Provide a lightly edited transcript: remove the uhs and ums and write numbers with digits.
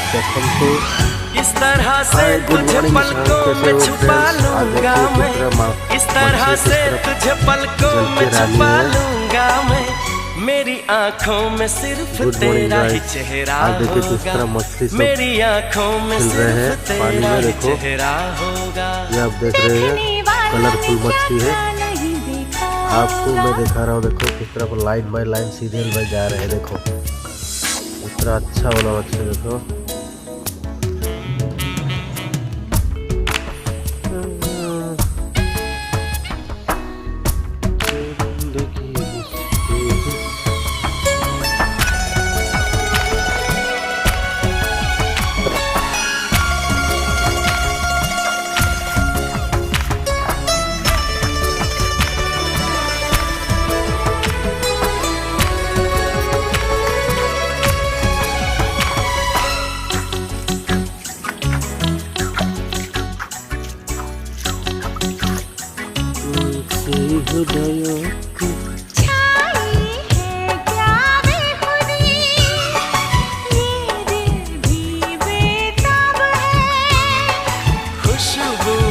Welcome to. इस तरह से तुझे पलकों में छुपा लूंगा मैं, इस तरह से तुझे पलकों में छुपा लूंगा मैं, मेरी आंखों में सिर्फ तेरा ही चेहरा होगा, मेरी आंखों में सिर्फ तेरा ही चेहरा होगा। ये आप देख रहे हैं कलरफुल मछली है, आपको मैं दिखा रहा हूँ। देखो किस तरह लाइन बाय लाइन सीरियल में जा रहे हैं। देखो इतना अच्छा वाला मछली देखो। खुशबू